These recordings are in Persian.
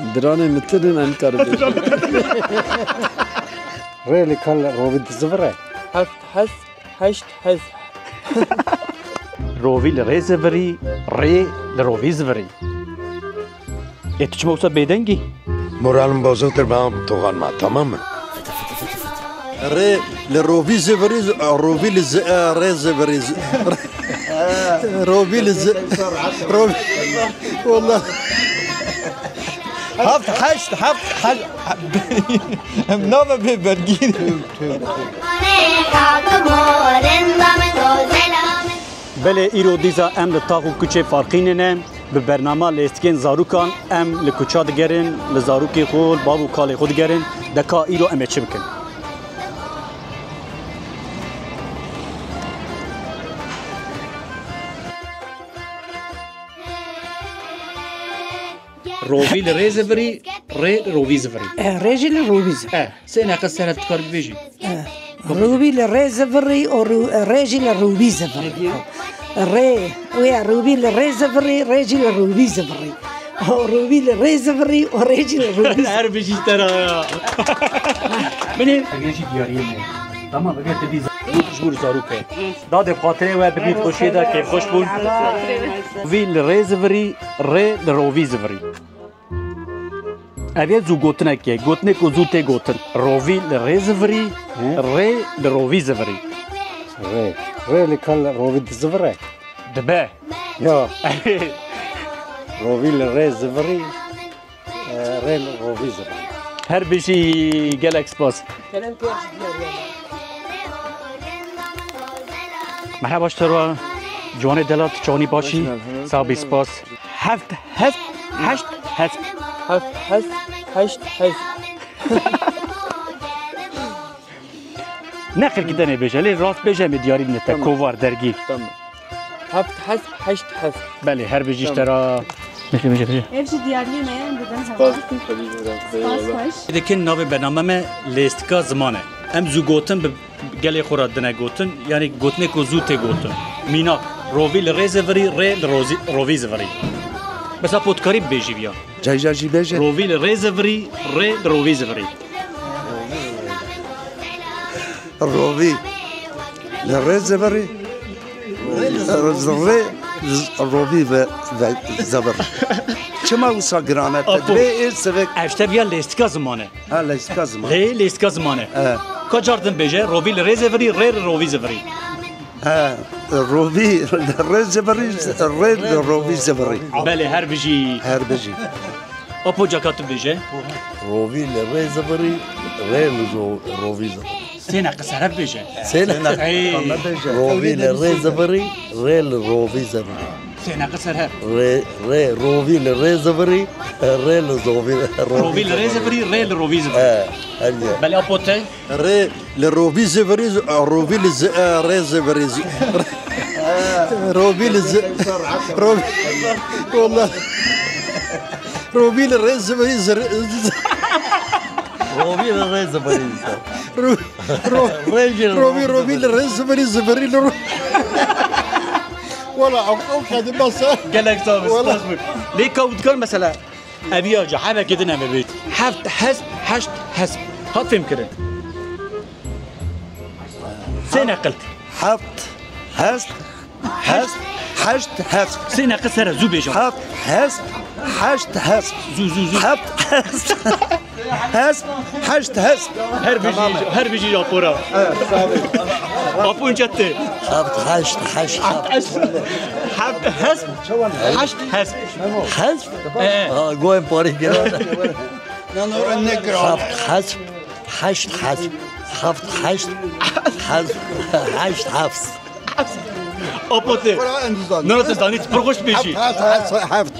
درانه مترن انکار بیشتر. ریلی کل روید زوره. هفت حذف هشت حذف. روی لرزوری ری لروی زوری. تو چه موضوع بیدنگی؟ مورالم بازوتر با هم توغان ما تمام. ری لروی زوری روی لز رز وری روی لز روی والله. هفت هشت نام ببرگیر. بله ایرو دیزا ام لطاق و کچه فرقینه نه به برنامه لیستگین زاروکان ام لکوچا دگرن لزاروکی خول بابو کالی خود دگرن دکا ایرو امه چه بکن روی لرزوری ری رویزوری ريجي للروبيز سينا قصة تكار بيجي روبي للريزفري او ريجي للروبيزفري ري ويا روبي للريزفري ريجي للروبيزفري او روبي للريزفري وريجي للروبيز هر بيجي ترى منين بيجي دياريه تمام بقيت تدي جور زاروكه داد بخاطره و ببيت خوشي دا كيف خوش بون في للريزفري ري للروبيزفري اوی زو گوتنه که گوتنه کو زو ته گوتن روی لرزوری ری لروی زوری ریلی کل روید زوره. دبه یا روی لرزوری ریل روی زوره. هر بشی گلکس باس مرحبا اشتروا جوان دلات چانی باشی صاحبی سپاس هفت هفت هشت هفت هفت حذف هشت حذف. نقل کدنه بشه لی راست بشه می دیاری نتا کووار درگی تمام. هفت حذف هشت حذف. بله هر بجیش ترا میشه Hepsi diğerliğine neden باز hava? کن خیلی برام. Baş. دیگه ناو برنامه ما لیستکا زمانه ام زو گوتن به گلی خورد دنه گوتن یعنی گوتنه کو زو ته گوتن مینا روی لرزوری ری روی زوری بس پودکاری بیجی بیا جای بیشه. روی لرزوری ری روی زوری روی لرزوری روی و زبر. چه ما وسا گرانه تدری سبک. اشته بیا لیستکا زمانه هلا اسکازم. لی لیستکا زمانه کجاردن بیجه روی لرزوری ری روی زوری روی لرزوری ری روی زبری. بله هر بجی هر بجی. اپو جاکاتو بیجه روی لرزوری ری روی زبری. سینا قصر بیجه سنة روبي للريزبري ريل روبي زبري سینا قصر هر روبي للريزبري ريل روی لرزوری ری روی زوری بله اپو ته ری لروی زوری روی لز رز وری روی لز روی والله روی لرز وری روبي للريزبري روبي لرز وری زوری ولا عقوق هذه بس قالك صاحب استاذ ليه كود كل مثلا ابي ارجع حابه كده انا ببيت حفت حسب حشت حسب هات فهم كده سنة قلت حفت حسب حشت حسب سنة قصر زو بيجا حفت حسب حشت حسب زو حفت حسب حسب حشت حسب هر بيجي يا قرا ابو انجت حفت حشت حشت حفت حسب حشت حسب حسب قوي باري كده حفت حسب حشت حسب حفت حشت حسب حشت حفظ ابوته نرد دانيت برغش بيجي حفت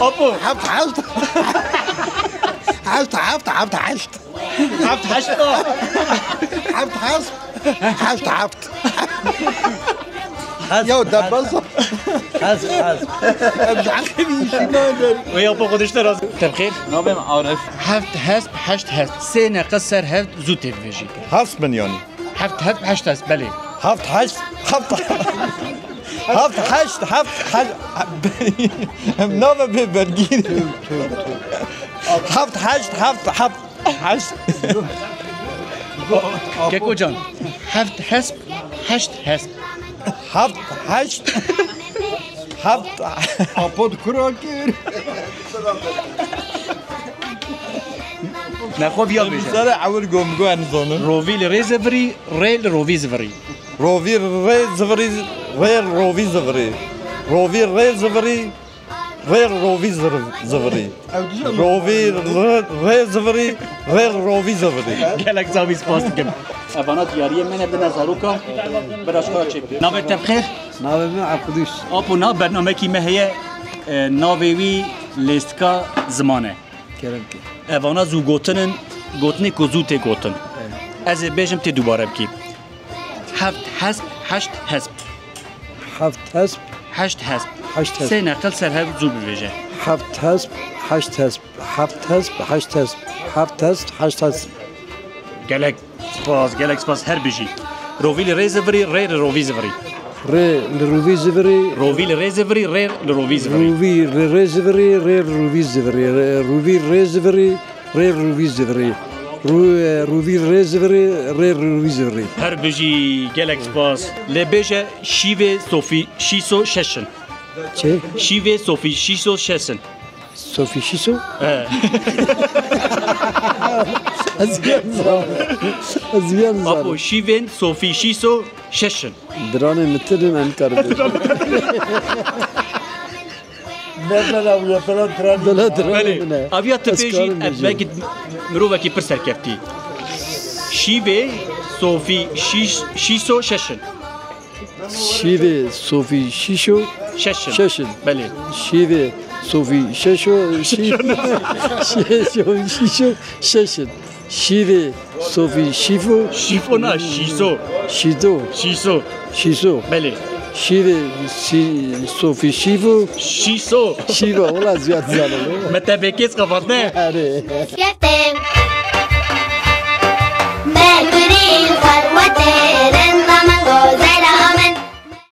ابو حفت يا ده بس حسب ويا ابو قدش ترى تبخير نام عارف. حفت حسب حشت حسب سنة قصر هفت زو تفيجي حسب يعني حفت حسب حشت حسب بلي حفت حسب حفت هفت حشت نام ببرگین هفت حشت کیکو جان هفت حسب هشت حسب هفت حشت آپود کراکر نخوب یا بشه سر عول گمگو انزانه رووی لریزوری ریل رووی زوری رووی ری زوری ریل رووی زوری رووی ری زوری ریل رووی زوری رووی ری زوری ریل رووی زوری گلک زاوی سپاس دکم ابانا دیاری منه به نظروکا براشکار چه ناوی تبخیر ناوی من عقدوش آپو نا برنامه کی مهیه ناوی لیستکا زمانه کرم کی ابانا زو گوتنن گوتنی کو زو تی گوتن از بیجم تی دوباره بکی هفت حسب هشت حسب هفت حسب هشت حسب هشت حسب سه نقل سر هر زو بویجه هفت حسب هشت حسب هفت حسب هشت حسب هفت حسب هشت حسب گلک سپاس هر بیجی رووی لریزوری ریل رووی زوری ری لروی زوری رووی لریزوری ریل رووی زوری روی رزوری ری روی زوری روی رزوری ری روی زوری روی رزوری ری روی زوری هر بیجی گلک سپاس لبیجه شیوه صوفی شیسو ششن چه؟ شیوه صوفی شیسو ششن صوفی شیسو؟ از بیان زار آپو شیوه صوفی شیسو ششن درانه مترم انکار بید بلا درانه منه اویا تبیجی ادمگی مروفکی پر سرکفتی شیوه صوفی شیسو ششن شیوه صوفی شیشو ششن بله شیوه صوفی شیشو ششن شیوه صوفی شیفو نه شیسو بله شیوه صوفی شیسو شیوه اولا زیاد زاله متى بكيس قفطناه آره Fiesta.